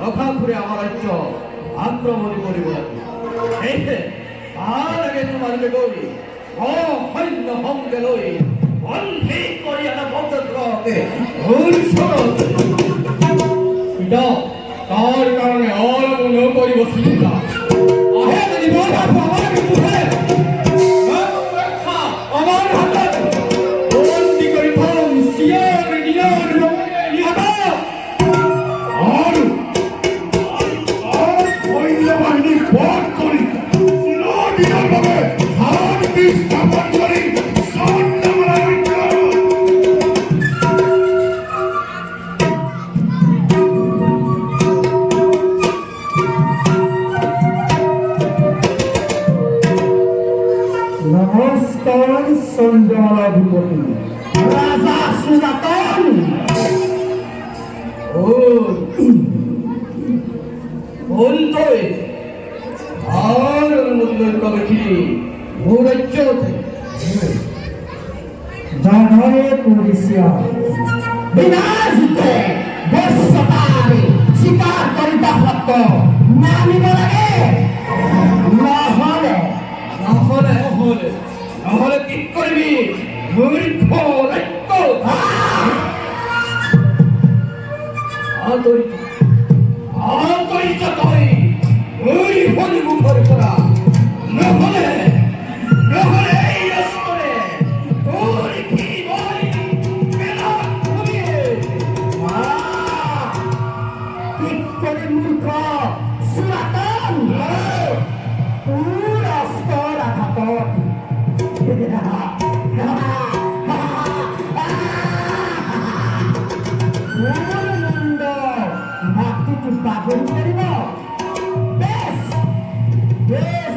লখাপুরে আমার রাজ্য আক্রমণ করিব এই আর আগে তোমাকে বলি ও সৈন্য ভঙ্গে লই বন্ধি করিয়া বন্ধকে তার কারণে আর মনে করিব চিন্তা আহে যদি বলা আমার মুখে আমার হাতে বন্দি করি থাম সিয়ার নিয়ার ইহাটা আর সৈন্যবাহিনী বধ করি লড়িয়াভাবে শান্তি স্থাপন করি নমস্কার সঞ্জমালাধিপতি রাজা সুজাতন অন্তরে আর অনুমোদন কবে ফিরি ভূরাজ্য জানায় পুলিশিয়া বিনাশিতে বর্ষতারে শিকার করিতা সত্য মানিব লাগে নহলে নহলে নহলে নহলে কি করবি মূর্খ রাজ্য আন্তরিক আন্তরিক তই ওই হলি মুখর করা নহলে নহলে এই রাস্তায় তোর কি বলি মেলা ঘুমিয়ে ঠিক করে মূর্খ সুরাতন পুর অস্তর আঘাতত মুন্ড মাটিটি পাগল করিব বেশ বেশ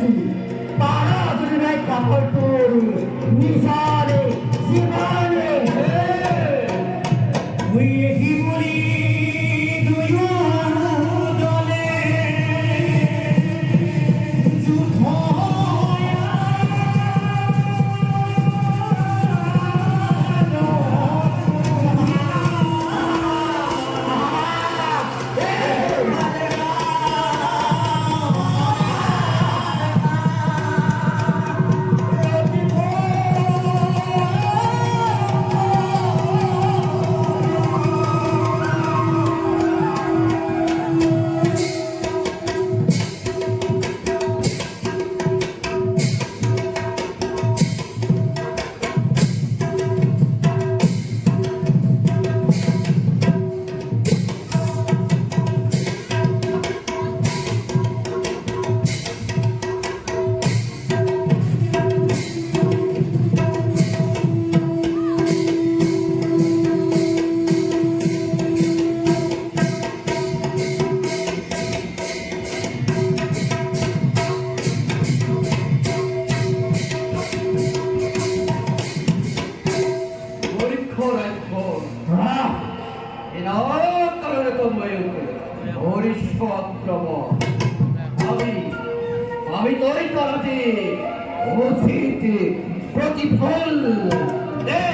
পার যদি নাই কাপড় তোর নিশারে জীবনে ওই কি বলি আমি তোই করতে অতীত প্রতিফল দে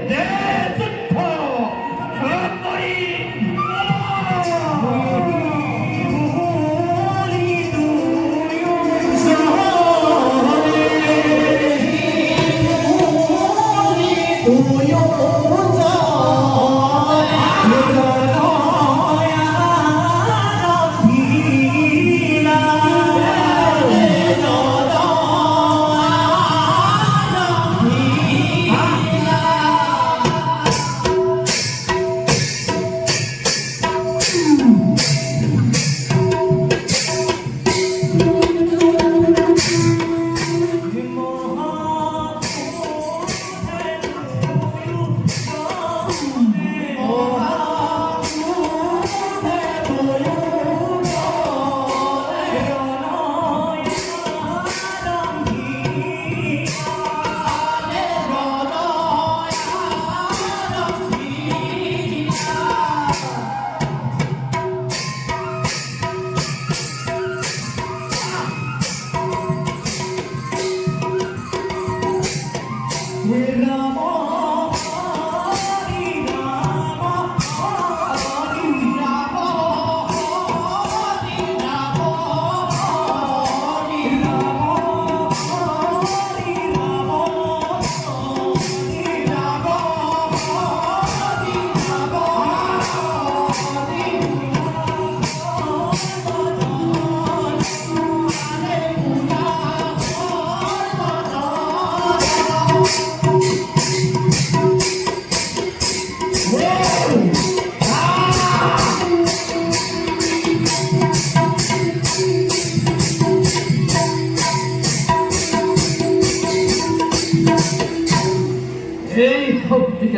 দে যুদ্ধ করি Ah!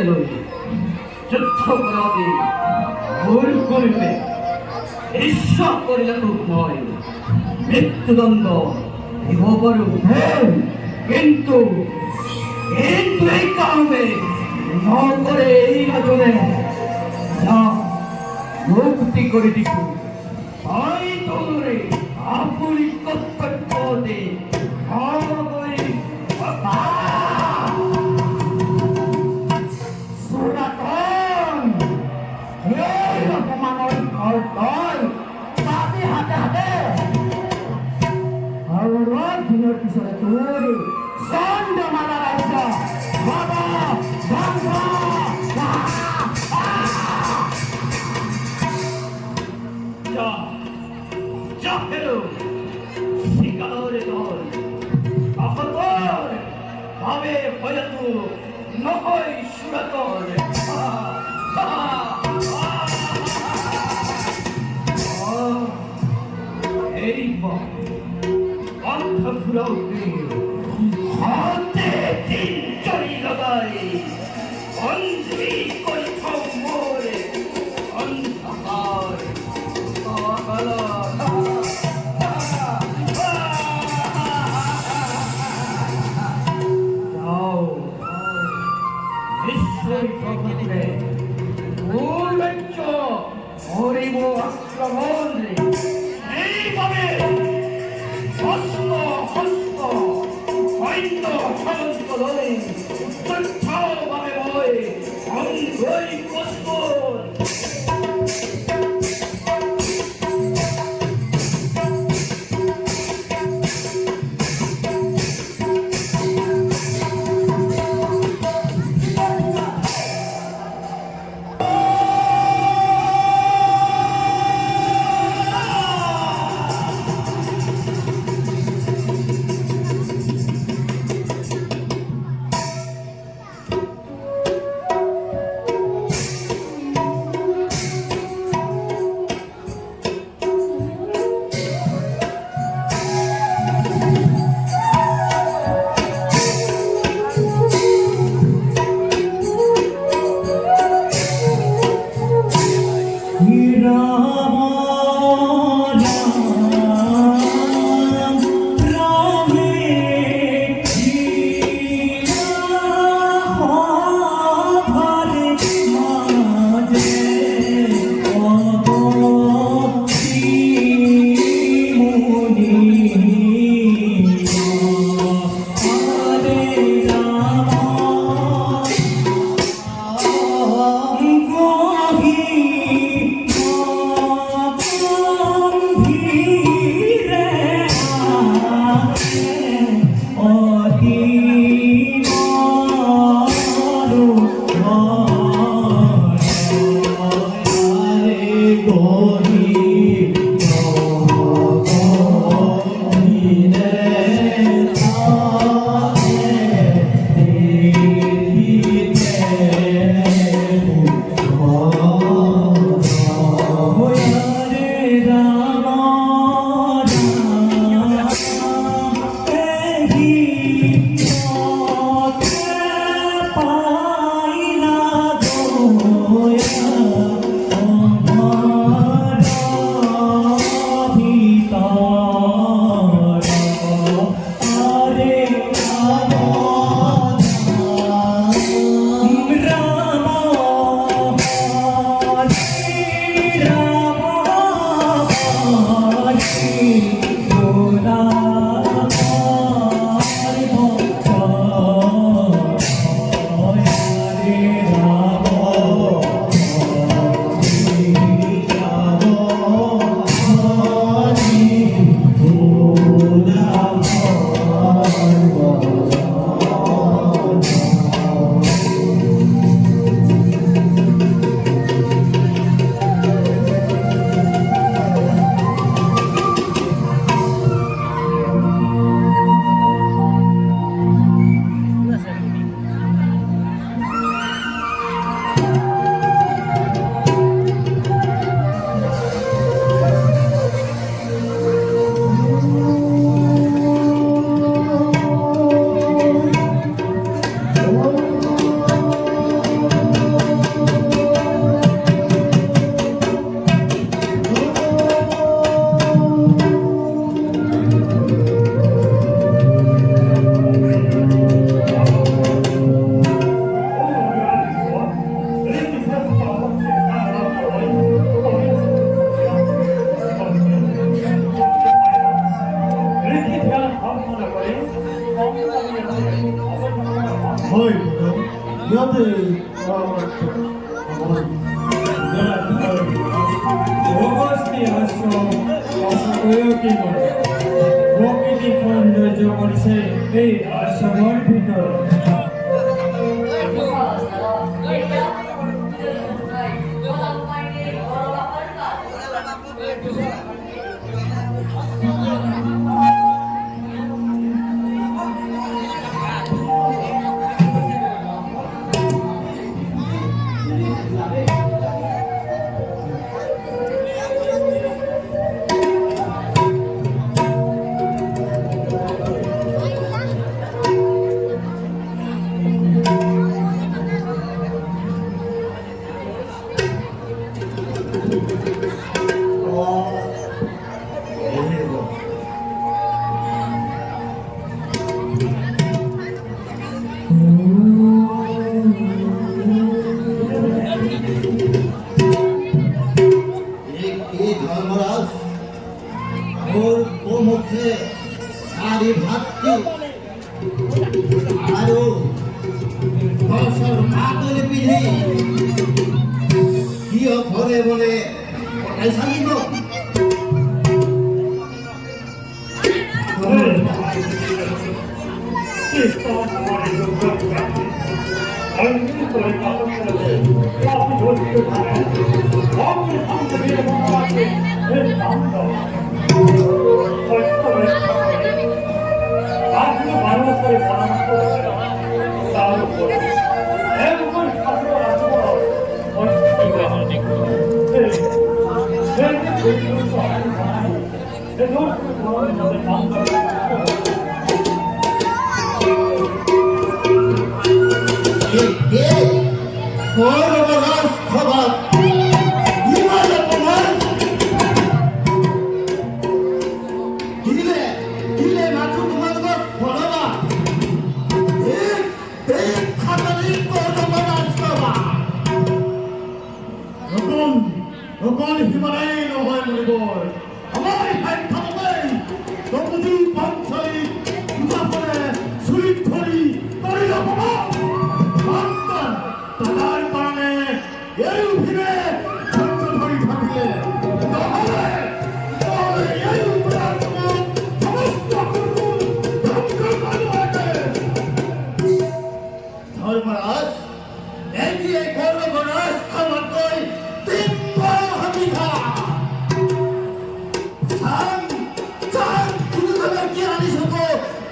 লৈ যুদ্ধ কৰাবি ভুল কৰিলে ঈশ্বৰ কৰিলে তোক মই মৃত্যুদণ্ড দিব পাৰোঁ কিন্তু এই কামে নকৰে এই ৰাজনে যাক মুক্তি কৰি দিছোঁ মই তোৰে আপুনি কৰ্তব্যতে সুরাতন এই অপমানৰ ঘৰ তই পাপি হাতে হাতে আৰু অলপ দিনৰ পিছতে তোৰ চন্দ্ৰমালা ৰাজ্য হব ধ্বংস। যা হেরো শিকারে দল আহতর ভাবে হয়তো নহয় সুরাতর এই পন্থ ঘুরাওকে হাতে তিন চড়ি লগাই বন্ধি করিছ মোরে অন্ধকার যাও নিশ্চয় প্রভুরে হরিব আক্রমণ এইভাবে হস্ত হস্ত সৈন্য সমন্ত লই ভাবে মই অঙ্গই প্রস্তুত। এই আশ্রম অসংখ্য করে প্রকৃতি সৌন্দর্য কৰিছে এই আশ্ৰমৰ ভিতৰত এই ধর্মরাজ ওর মুখে সারি ভাতটি আৰু বছৰ পাতলি পিন্ধি কিয় ঘৰে বলে পঠাই চালিব ধর্মরাজ এই গৌরবরাজ খাবার কই তিনব হামিখা সাং সাং তুমি খবর কি আনিস তো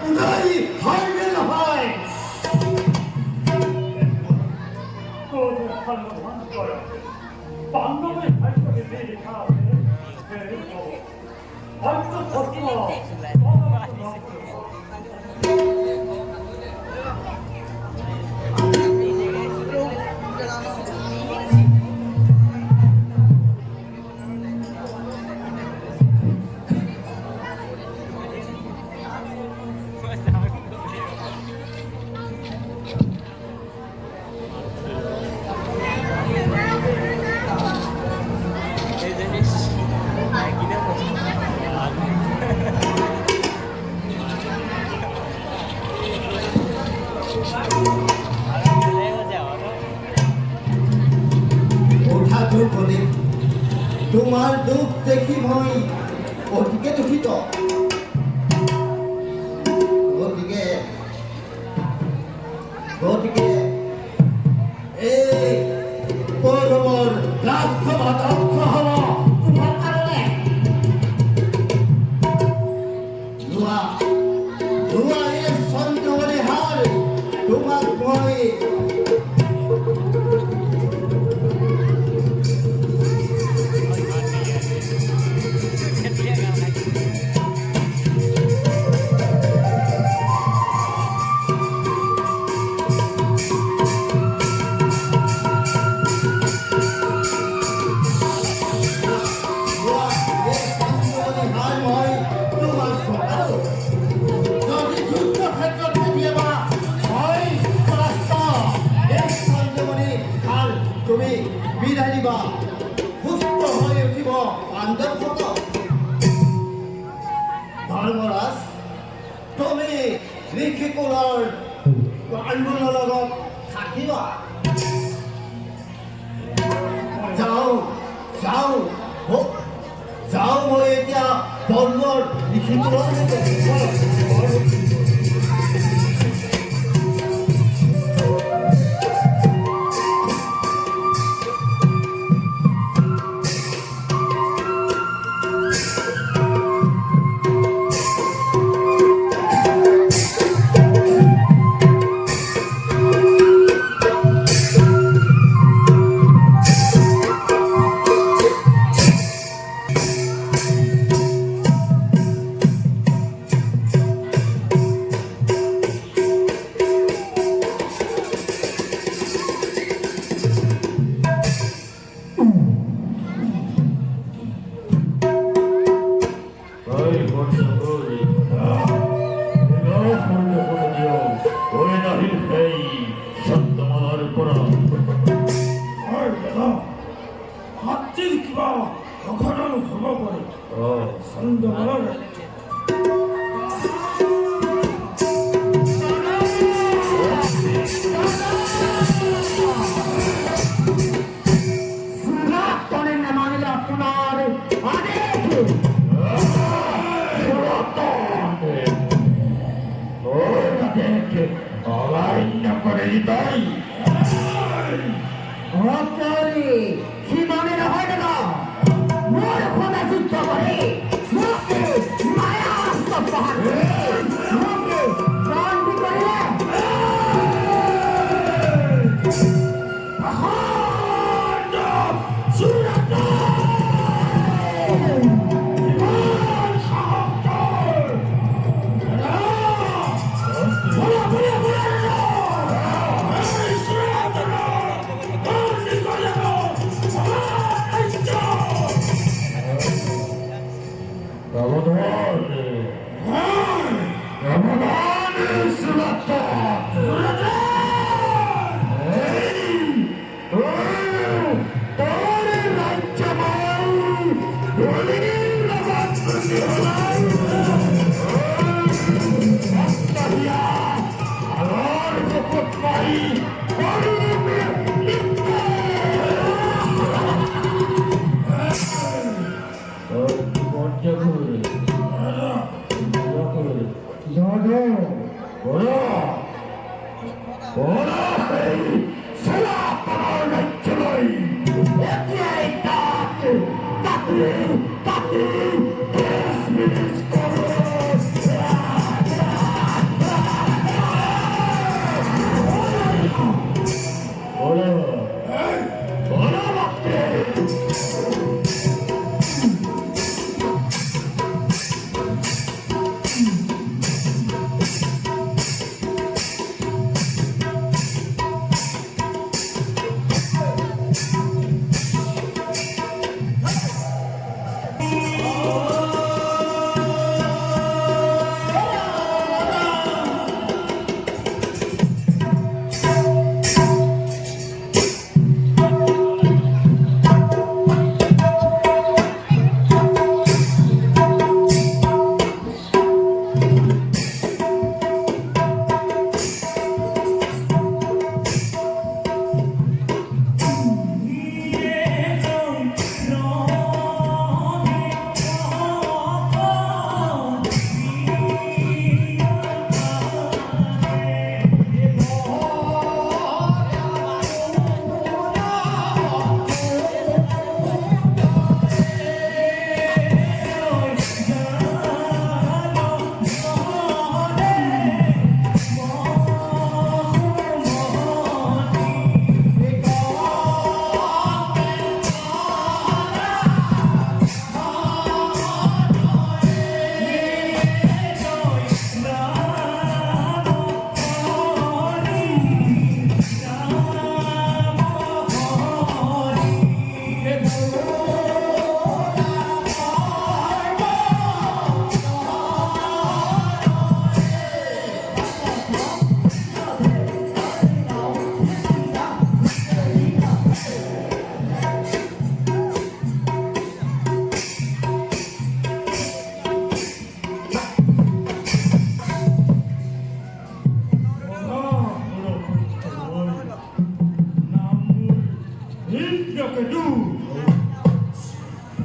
উদাই হয় না হয় তোমার দুঃখ দেখি মই অতিকে দুখিত গতিকে এই পৌরৱৰ ৰাজসভাত অংশ হ'ব তোমাৰ কাৰণে লোৱা এই চন্দ্ৰমণি হাৰ তোমাক মই বিদায় দিবা সুস্থ হৈ উঠিব পাণ্ডৱসকল ধৰ্মৰাজ তুমি ঋষিকুলৰ পাণ্ডৱৰ লগত থাকিবা যাওঁ তলোয়ার লিখিত সুরাতনের না মানিলে আপনার অনেক অপরে কি মানে না হয় না মোর খোদা যুদ্ধ করে মোকে মায়া সব পাহাড়ে মোকে শান্তি করে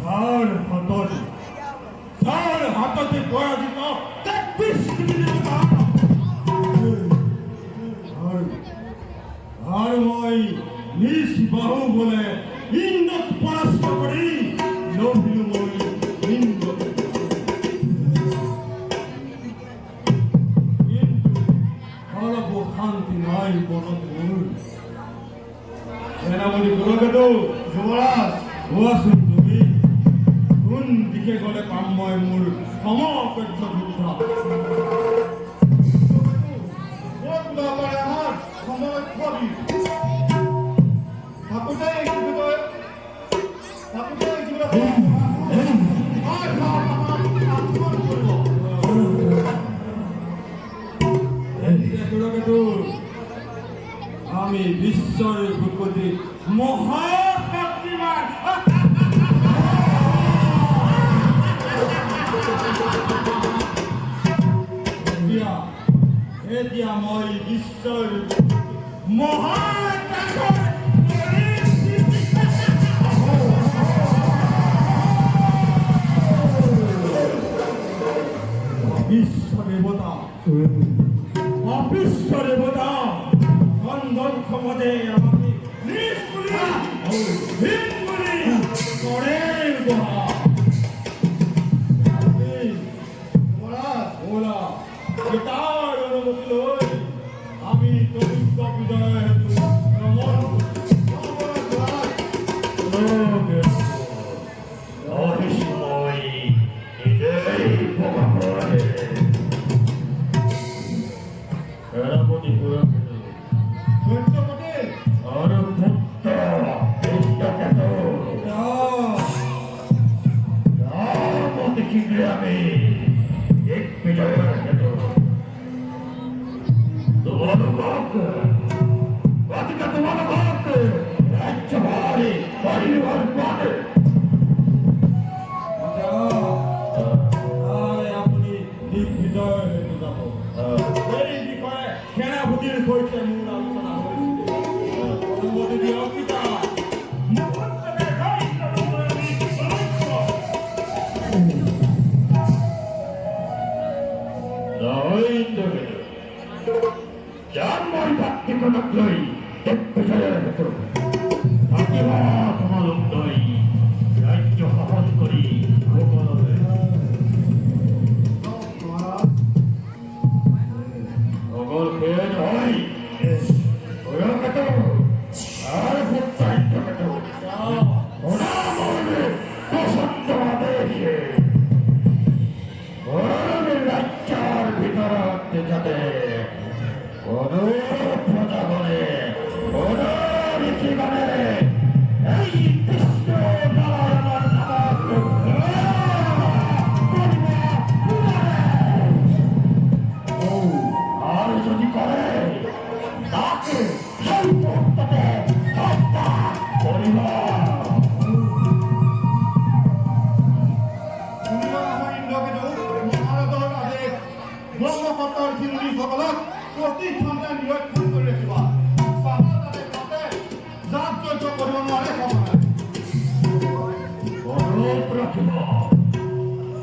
Our Hattori. হাতে পরাজিত 33 কোটি দেবতা আর মই নিজ বাহু বলে ইন্দ্রক পরাস্ত করি নভিলু মই ইন্দ্র কিন্তু শান্তি নাই বনত সেনাপতি গুরুকেতু যুবরাজ কোৱাচোন তুমি কোন দিশে গ'লে পাম মই মোৰ সমপেক্ষ যুদ্ধ ক'ত নগৰে আমাৰ সমলক্ষ্য দিশ থাকোঁতে যুৱৰাজ গুরুকেতু আমি বিশ্বৰ ভূপতি মহাশক্তিমান এতিয়া মই বিশ্বৰ বিশ্ব দেৱতা অবিশ্ব দেৱতা খণ্ডন ক্ষমতে আমাকে নিজ বুলি হীন বুলি কৰে ব্যৱহাৰ ওলা পিতাৰ অনুমতি লৈ আমি চতুৰ্থ বিজয় হেতু ভ্ৰমণ অহিষ্ময় নিজেই প্রকাশ করে সেনাপতি গুরুকেতু সত্যপতি আর পুত্র বিশ্বকেতু অতি শীঘ্রে আমি এক বিজয়ের হেতু তোমালোকক গতিকে তোমালোকক রাজ্য ভারে পরিবার করে আপুনি দিগ্বিজয় হেতু যাব এই বিষয়ে সেনাপতিৰ সৈতে মোৰ আলোচনা হৈছিল অনুমতি দিয়ক পিতা জন্মই ব্যক্তিগত লই এক বিজয়ের হেতু থাকিবা তোমালোক লই রাজ্য শাসন করি সকলৰে অগল সেয়ে নহয় গুৰুকেতু আৰু পুত্ৰাইন্দ্ৰকেতু অনামৰে পচন্দ আদেশে ৰাজ্যৰ ভিতৰত যাতে কোনো প্ৰজাগণে কোনো ৰীতিগণেৰে এই কৃষ্ণ নাৰায়ণৰ নামত আৰু যদি কৰে তাকে সেই মুহূৰ্ততে হত্যা কৰিব মহাৰাজৰ আদেশ ব্ৰহ্মপুত্ৰৰ হিন্দীসকলক প্ৰতি খণ্ডে নিৰীক্ষণ কৰি ৰাখিবা চাবা যাতে তাতে জাত যজ্ঞ কৰিব নোৱাৰে সমানে অনুৰোধ ৰাখিব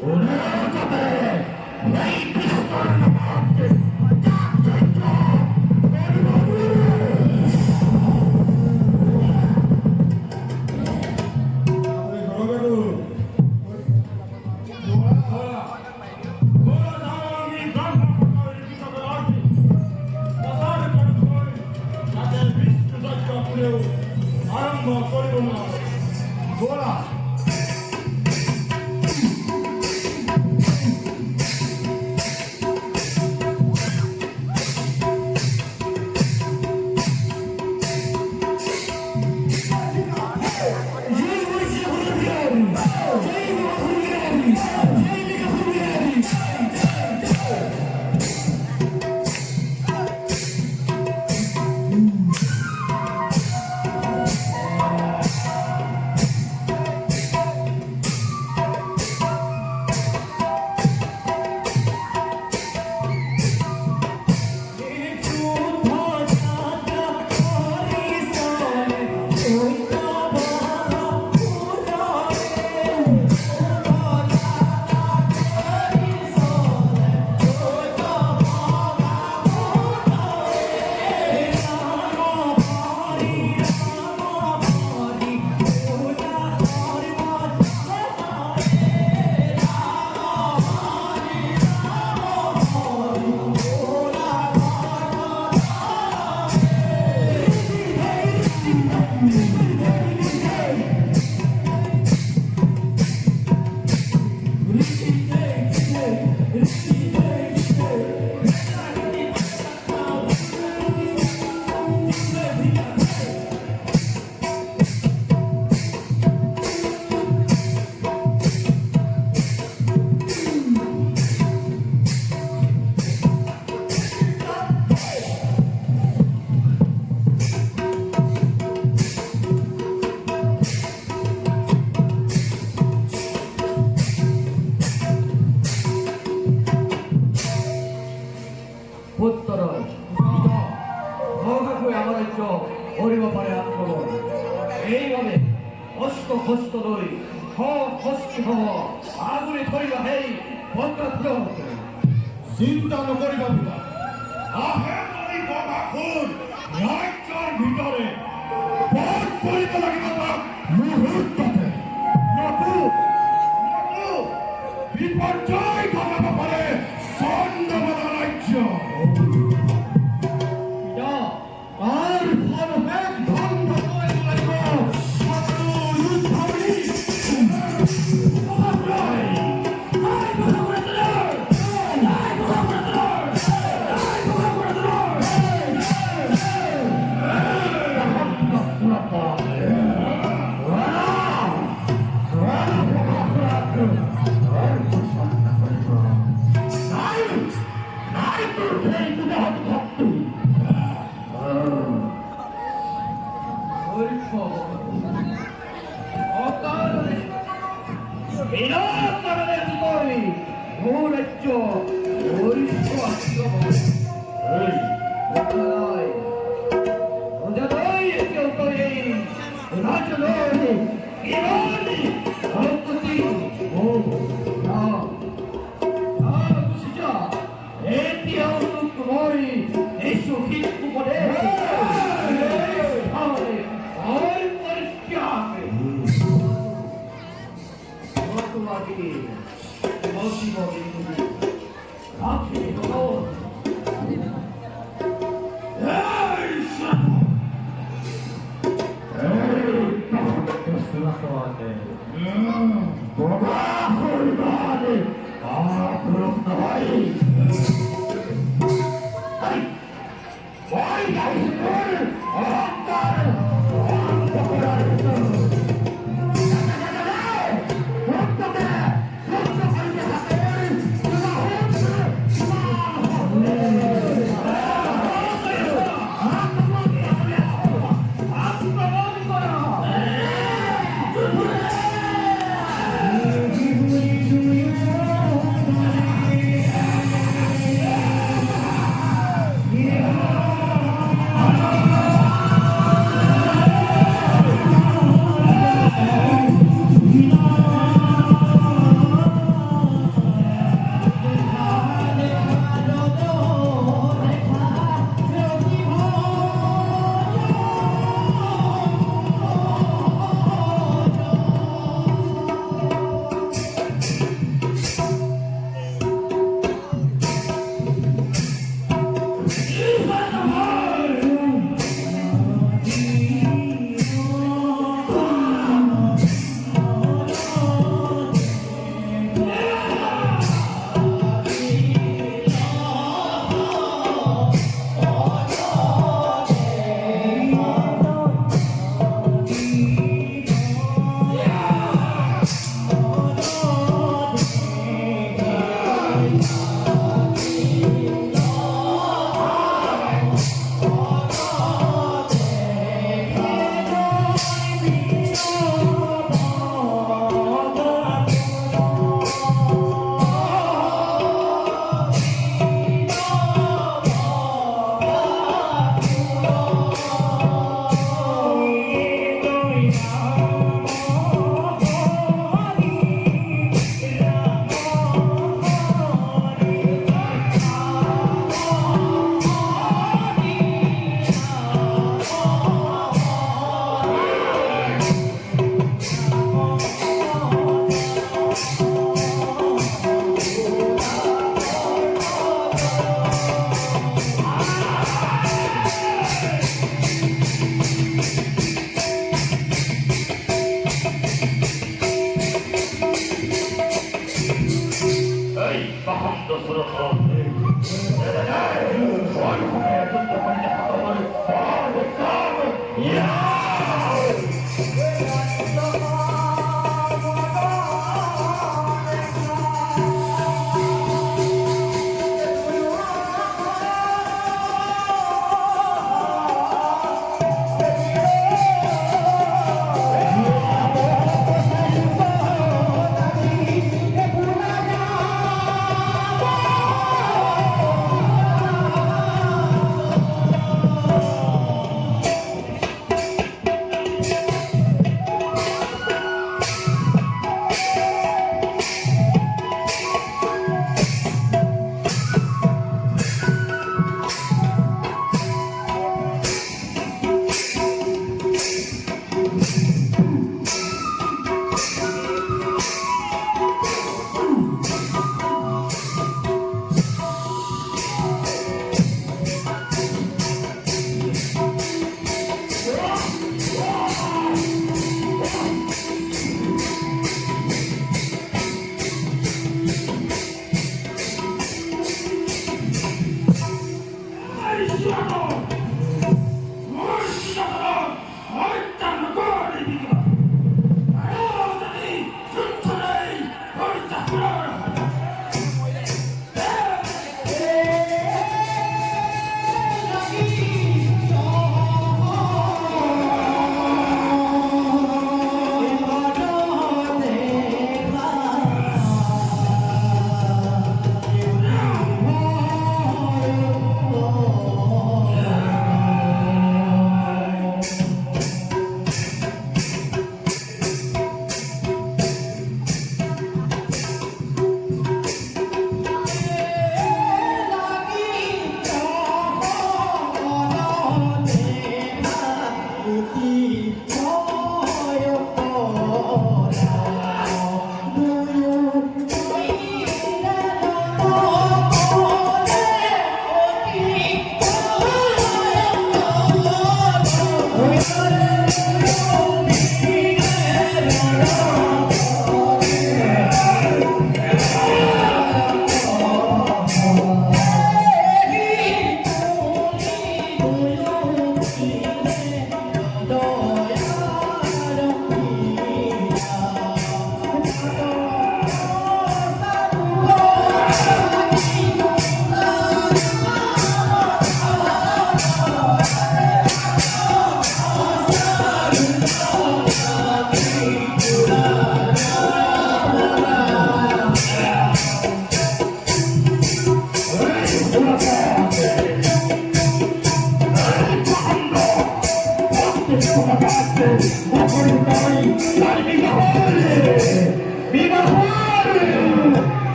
কোনে যাতে এই কৃষ্ণৰ নামত জাত-যজ্ঞ কৰিব গুৰুকেতু আৰম্ভ কৰিব নোৱাৰে যুৱৰাজ হস্ত লই হস্তি হব আগুনে ধরিবা হেই বকা ফ্রত চিন্তা নকৰিবা পিতা আহে যদি বগাখোন ৰাজ্যৰ ভিতৰে বধ কৰিব লাগিব তাক মুহূৰ্ততে নকু বিপৰ্যয় ঘটাব পাৰে চন্দ্ৰমালা ৰাজ্য পিতা আর ফল হেক ধ্বংস করে লাগিব শত্রুর যুদ্ধবলি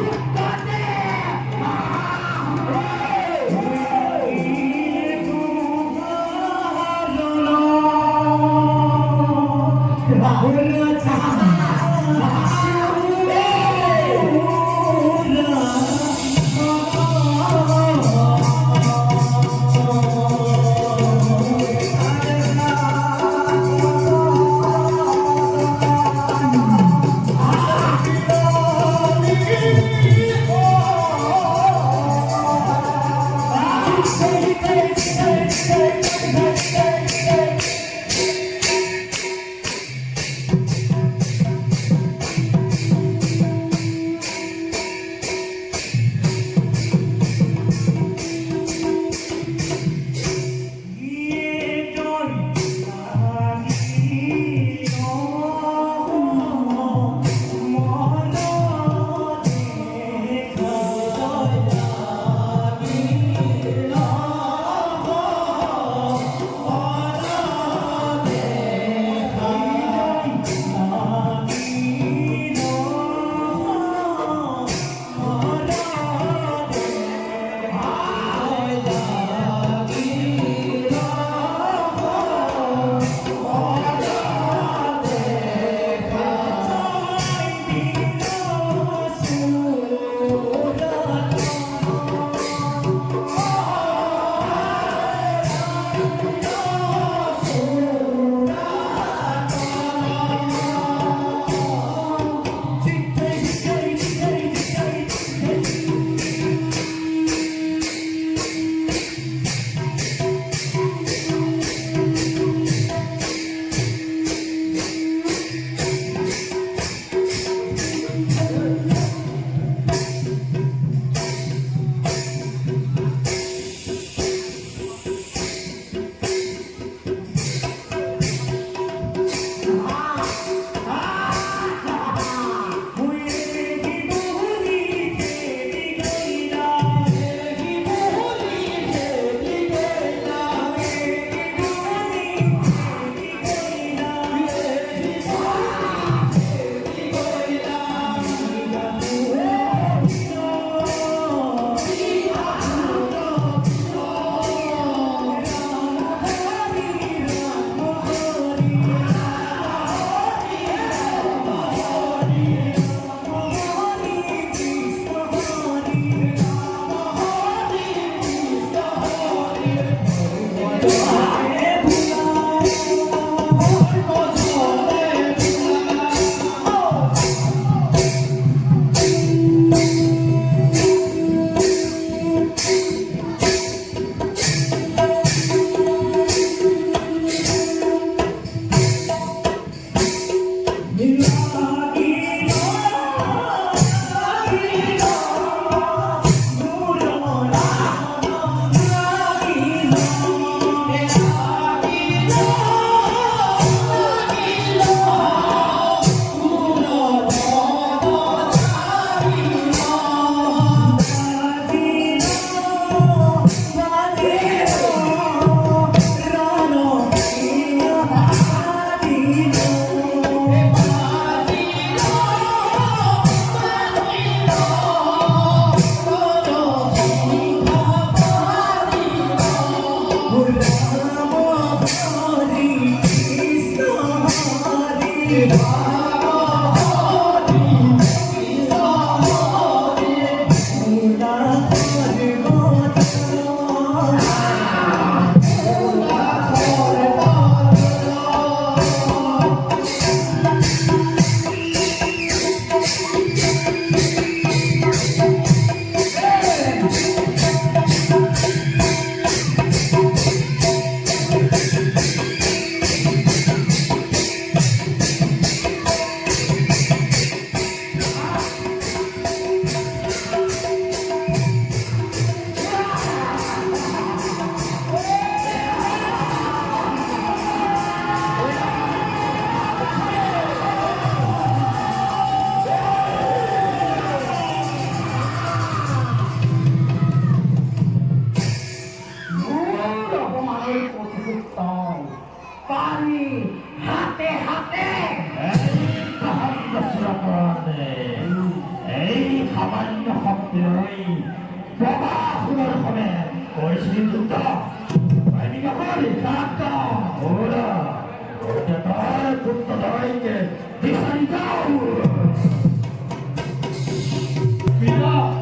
সুন্দরে ってないババアフの米おいしいずっと何が悪いかったほら俺じゃ誰ずっと誰いてディサリダウみんな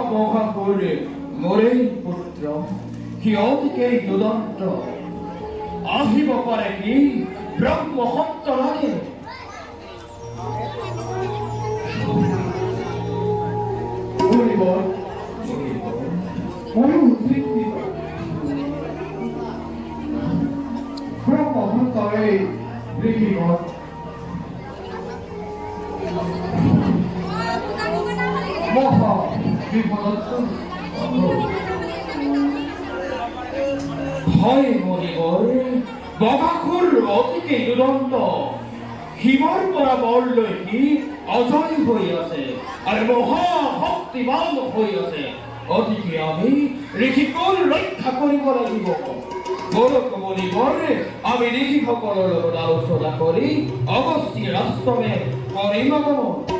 মহাপুরে মোরেই পুত্র সিহঁতকে দুদন্ত আহিব পাৰে কি ব্ৰহ্ম সত্য লাগে মুনিবর ময়ূর তৃপ্তি ব্রহ্মভূতরে লিখিবত মহা বিপদত্ত হয় মণিবৰ বগাসুৰ অতিকে দুদন্ত শিৱৰ পৰা বৰ লৈ সি অজয় হৈ আছে আৰু মহাশক্তিবান হৈ আছে অতিকে আমি ঋষিকুল ৰক্ষা কৰিব লাগিব গৌৰৱ মণিবৰ আমি ঋষিসকলৰ লগত আলোচনা কৰি অৱশ্যে ৰাষ্ট্ৰমে কৰিম আগমন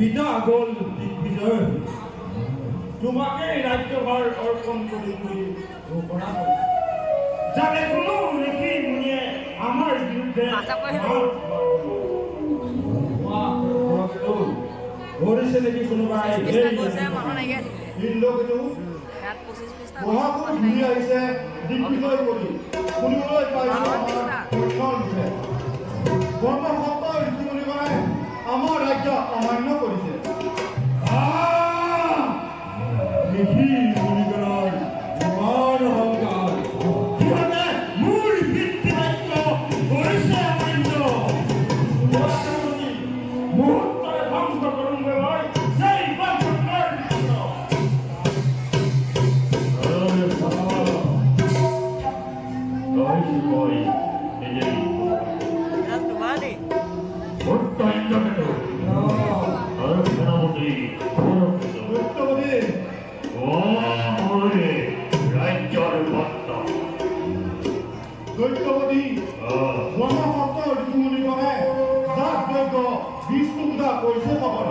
পিতা আগল দিগ্বিজয় তোমাকে এই রাজ্যভার অর্পণ করি ঘোষণা করি যাতে কোনো ঋষি মুনিয়ে আমার বিরুদ্ধে ধৰিছে নেকি কোনোবাই ইন্দ্ৰকেতু মহাপুৰুষ ঘূৰি আহিছে দিগ্বিজয় কৰি শুনিবলৈ পাইছো আমাৰ ধৰ্ষণ হৈছে ব্ৰহ্মসত্ত ঋষিমুনিগণে আমাৰ ৰাজ্য অমান্য কৰিছে ঋষি মুনিগণৰ ইমান অহংকাৰ সিহঁতে মোৰ পিতৃ বাক্য কৰিছে অমান্য মুহূৰ্তৰে ধ্বংস কৰোঁগৈ মই সেই বাক্যৰ সত্যবতী দৈত্যবতী ব্ৰহ্মসত্ত ঋষিমুনিগণে যাগ যজ্ঞ বিষ্ণু পূজা কৰিছে খবৰ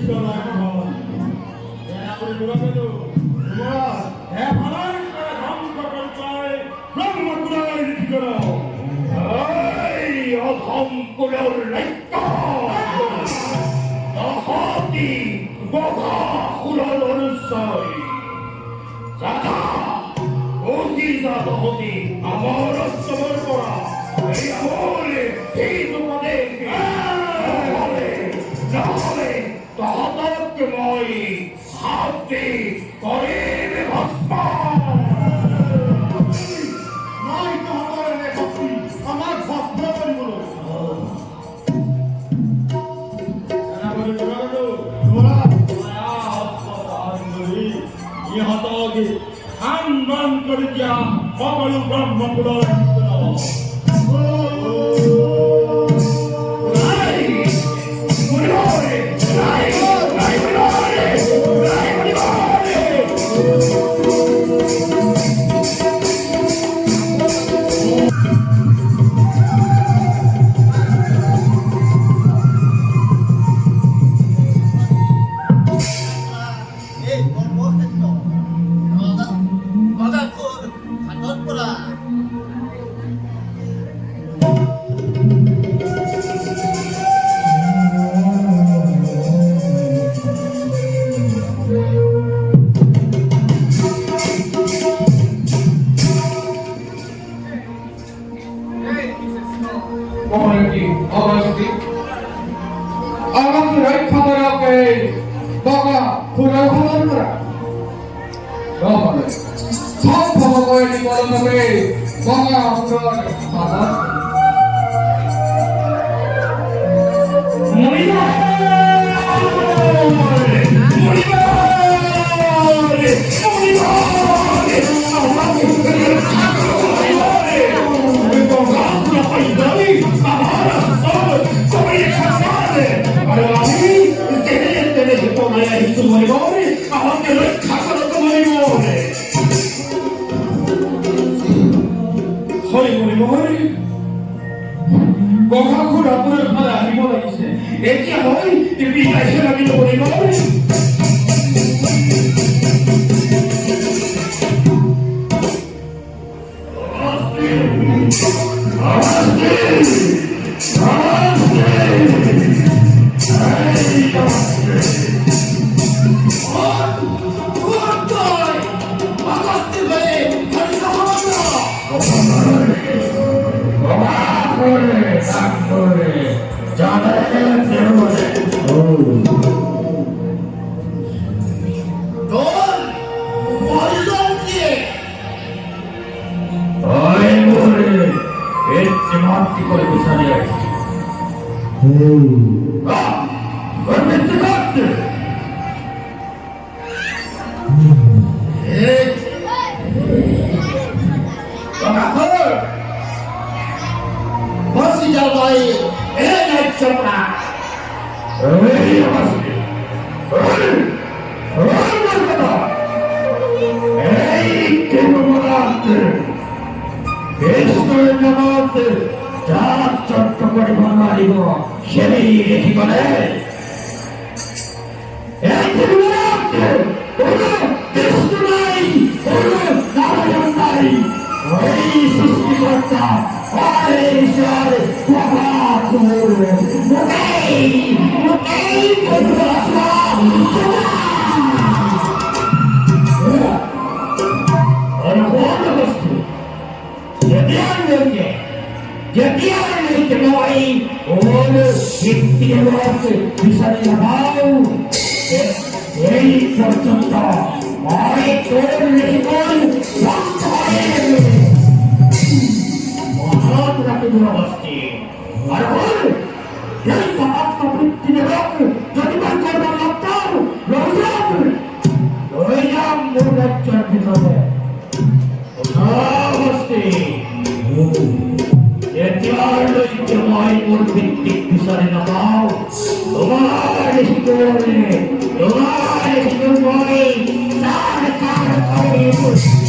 করা এখন সেনাপতি দুরাপেদু যুবরাজ এফালার করে ধ্বংস করতে ব্রহ্মপুরায় লিখি করো এই অধম কুলের লক্ষ্য তহতি বগা কুলের অনুসয় যাতা অতি জাত হতি আমার অস্তবর করা এই আমলে এই তোমাদের নহলে তহতকে মই শান্তি করে ভস্ম নাই তহঁতৰ এনে শক্তি আমাক ভস্ম কৰিবলৈ সেনাপতি দুরাপেদু যুবৰাজ ইহঁতক খানদান কৰি দিয়া সকলো ব্ৰহ্মপুৰৰ এই কৰ্মক্ষেত্ৰ ৰজাপুৰ হাতত পৰা মহারানী অবস্থি আমাকে রক্ষা করাকে বাবা পুরা খবর করা সকলে সব খবর করে বল তবে বাবা পুরা বাবা আমাকে রক্ষা করো তোমার মনে হয় মনে মনে গঙ্গাখুর আপুরের ফালে আহিব লাগিছে এতিয়া হয় বিকাশে লাগিব মনে মনে Lord,